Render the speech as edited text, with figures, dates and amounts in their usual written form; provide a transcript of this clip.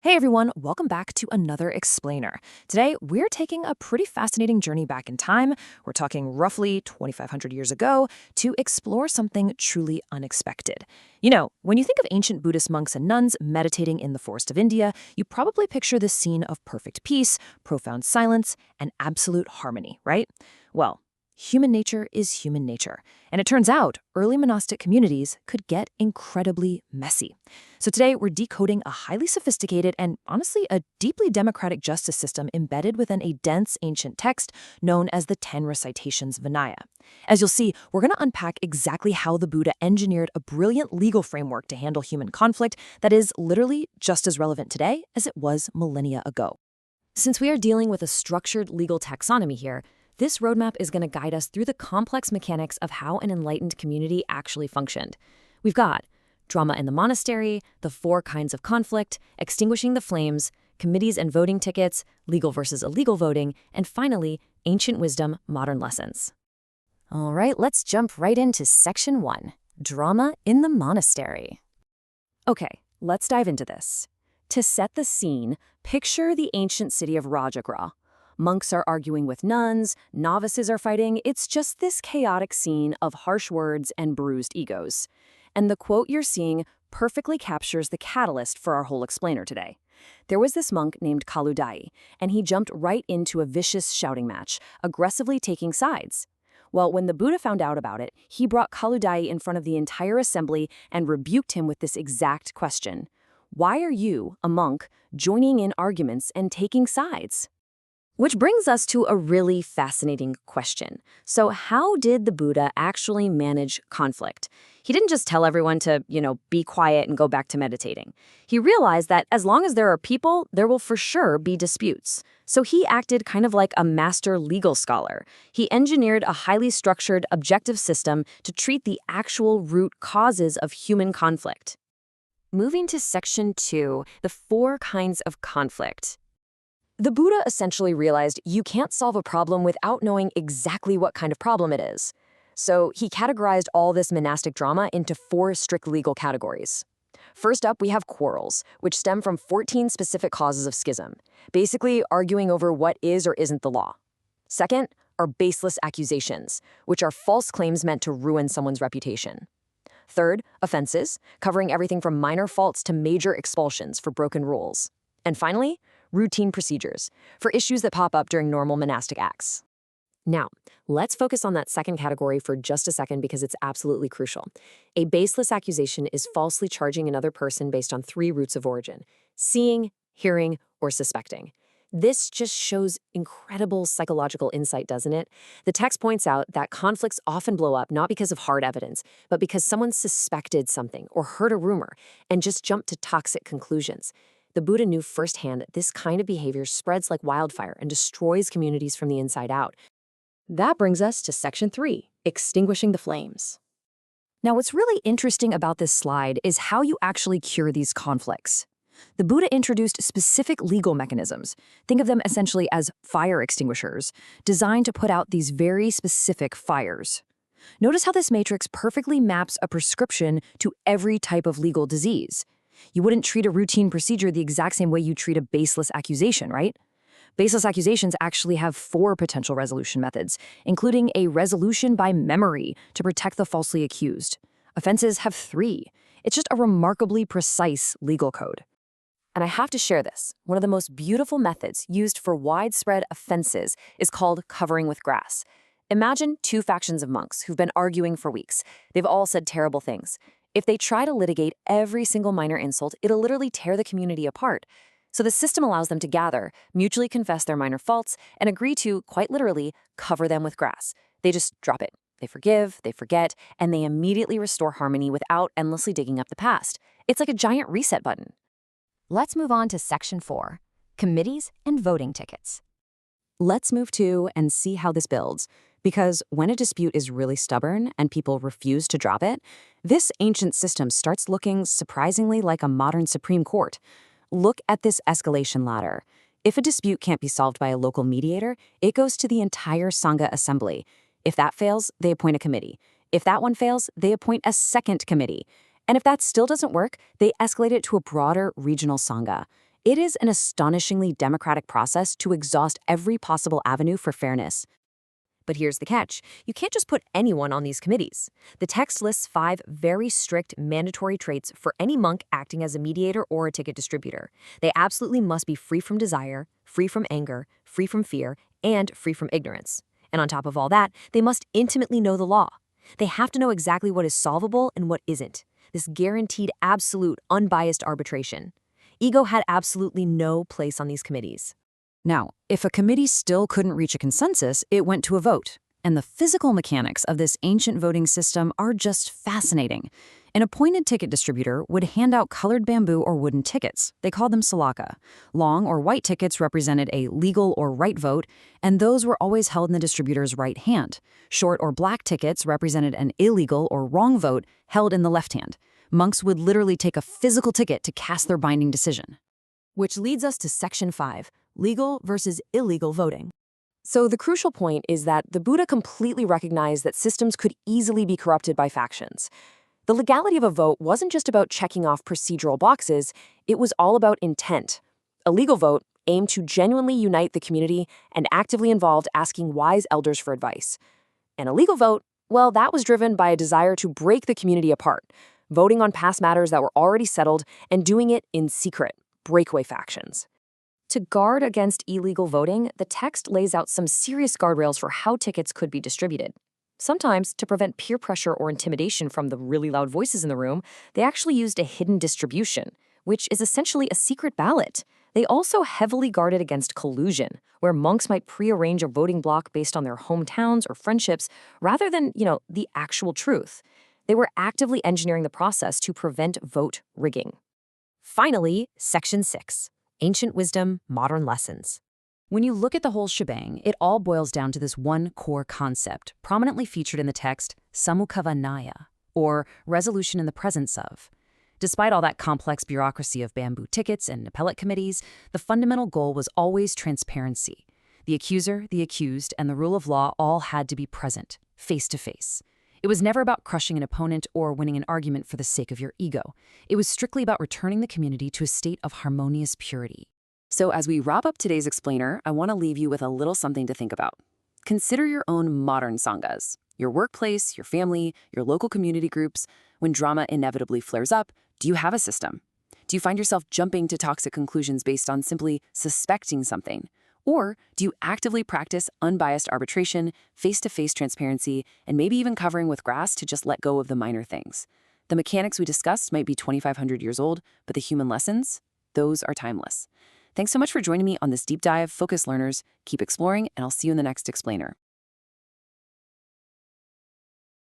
Hey everyone, welcome back to another Explainer. Today, we're taking a pretty fascinating journey back in time. We're talking roughly 2,500 years ago to explore something truly unexpected. When you think of ancient Buddhist monks and nuns meditating in the forest of India, you probably picture this scene of perfect peace, profound silence, and absolute harmony, right? Well, human nature is human nature. And it turns out early monastic communities could get incredibly messy. So today we're decoding a highly sophisticated and honestly a deeply democratic justice system embedded within a dense ancient text known as the 10 Recitations Vinaya. As you'll see, we're going to unpack exactly how the Buddha engineered a brilliant legal framework to handle human conflict that is literally just as relevant today as it was millennia ago. Since we are dealing with a structured legal taxonomy here, this roadmap is going to guide us through the complex mechanics of how an enlightened community actually functioned. We've got drama in the monastery, the 4 kinds of conflict, extinguishing the flames, committees and voting tickets, legal versus illegal voting, and finally, ancient wisdom, modern lessons. All right, let's jump right into Section 1, Drama in the Monastery. Okay, let's dive into this. To set the scene, picture the ancient city of Rajagriha. Monks are arguing with nuns, novices are fighting. It's just this chaotic scene of harsh words and bruised egos. And the quote you're seeing perfectly captures the catalyst for our whole explainer today. There was this monk named Kaludai, and he jumped right into a vicious shouting match, aggressively taking sides. Well, when the Buddha found out about it, he brought Kaludai in front of the entire assembly and rebuked him with this exact question. Why are you, a monk, joining in arguments and taking sides? Which brings us to a really fascinating question. So how did the Buddha actually manage conflict? He didn't just tell everyone to, be quiet and go back to meditating. He realized that as long as there are people, there will for sure be disputes. So he acted kind of like a master legal scholar. He engineered a highly structured, objective system to treat the actual root causes of human conflict. Moving to Section 2, the 4 kinds of conflict. The Buddha essentially realized you can't solve a problem without knowing exactly what kind of problem it is. So he categorized all this monastic drama into 4 strict legal categories. First up, we have quarrels, which stem from 14 specific causes of schism, basically arguing over what is or isn't the law. Second are baseless accusations, which are false claims meant to ruin someone's reputation. Third, offenses, covering everything from minor faults to major expulsions for broken rules. And finally, routine procedures, for issues that pop up during normal monastic acts. Now, let's focus on that second category for just a second because it's absolutely crucial. A baseless accusation is falsely charging another person based on 3 roots of origin: seeing, hearing, or suspecting. This just shows incredible psychological insight, doesn't it? The text points out that conflicts often blow up not because of hard evidence, but because someone suspected something or heard a rumor and just jumped to toxic conclusions. The Buddha knew firsthand that this kind of behavior spreads like wildfire and destroys communities from the inside out. That brings us to Section 3, Extinguishing the Flames. Now, what's really interesting about this slide is how you actually cure these conflicts. The Buddha introduced specific legal mechanisms. Think of them essentially as fire extinguishers, designed to put out these very specific fires. Notice how this matrix perfectly maps a prescription to every type of legal disease. You wouldn't treat a routine procedure the exact same way you treat a baseless accusation, right? Baseless accusations actually have 4 potential resolution methods, including a resolution by memory to protect the falsely accused. Offenses have 3. It's just a remarkably precise legal code. And I have to share this. One of the most beautiful methods used for widespread offenses is called covering with grass. Imagine 2 factions of monks who've been arguing for weeks. They've all said terrible things. If they try to litigate every single minor insult, it'll literally tear the community apart. So the system allows them to gather, mutually confess their minor faults, and agree to, quite literally, cover them with grass. They just drop it. They forgive, they forget, and they immediately restore harmony without endlessly digging up the past. It's like a giant reset button. Let's move on to Section 4, Committees and Voting Tickets. Let's move to and see how this builds. Because when a dispute is really stubborn and people refuse to drop it, this ancient system starts looking surprisingly like a modern Supreme Court. Look at this escalation ladder. If a dispute can't be solved by a local mediator, it goes to the entire Sangha assembly. If that fails, they appoint a committee. If that one fails, they appoint a second committee. And if that still doesn't work, they escalate it to a broader regional Sangha. It is an astonishingly democratic process to exhaust every possible avenue for fairness. But here's the catch. You can't just put anyone on these committees. The text lists 5 very strict mandatory traits for any monk acting as a mediator or a ticket distributor. They absolutely must be free from desire, free from anger, free from fear, and free from ignorance. And on top of all that, they must intimately know the law. They have to know exactly what is solvable and what isn't. This guaranteed absolute, unbiased arbitration. Ego had absolutely no place on these committees. Now, if a committee still couldn't reach a consensus, it went to a vote. And the physical mechanics of this ancient voting system are just fascinating. An appointed ticket distributor would hand out colored bamboo or wooden tickets. They called them salaka. Long or white tickets represented a legal or right vote, and those were always held in the distributor's right hand. Short or black tickets represented an illegal or wrong vote held in the left hand. Monks would literally take a physical ticket to cast their binding decision. Which leads us to Section 5, legal versus illegal voting. So the crucial point is that the Buddha completely recognized that systems could easily be corrupted by factions. The legality of a vote wasn't just about checking off procedural boxes, it was all about intent. A legal vote aimed to genuinely unite the community and actively involved asking wise elders for advice. And a legal vote, well, that was driven by a desire to break the community apart, voting on past matters that were already settled and doing it in secret, breakaway factions. To guard against illegal voting, the text lays out some serious guardrails for how tickets could be distributed. Sometimes, to prevent peer pressure or intimidation from the really loud voices in the room, they actually used a hidden distribution, which is essentially a secret ballot. They also heavily guarded against collusion, where monks might prearrange a voting block based on their hometowns or friendships, rather than, the actual truth. They were actively engineering the process to prevent vote rigging. Finally, Section 6. Ancient wisdom, modern lessons. When you look at the whole shebang, it all boils down to this one core concept, prominently featured in the text, samukhavanaya, or resolution in the presence of. Despite all that complex bureaucracy of bamboo tickets and appellate committees, the fundamental goal was always transparency. The accuser, the accused, and the rule of law all had to be present, face to face. It was never about crushing an opponent or winning an argument for the sake of your ego. It was strictly about returning the community to a state of harmonious purity. So as we wrap up today's explainer, I want to leave you with a little something to think about. Consider your own modern sanghas, your workplace, your family, your local community groups. When drama inevitably flares up, do you have a system? Do you find yourself jumping to toxic conclusions based on simply suspecting something? Or do you actively practice unbiased arbitration, face-to-face transparency, and maybe even covering with grass to just let go of the minor things? The mechanics we discussed might be 2,500 years old, but the human lessons, those are timeless. Thanks so much for joining me on this deep dive. Focus learners, keep exploring, and I'll see you in the next explainer.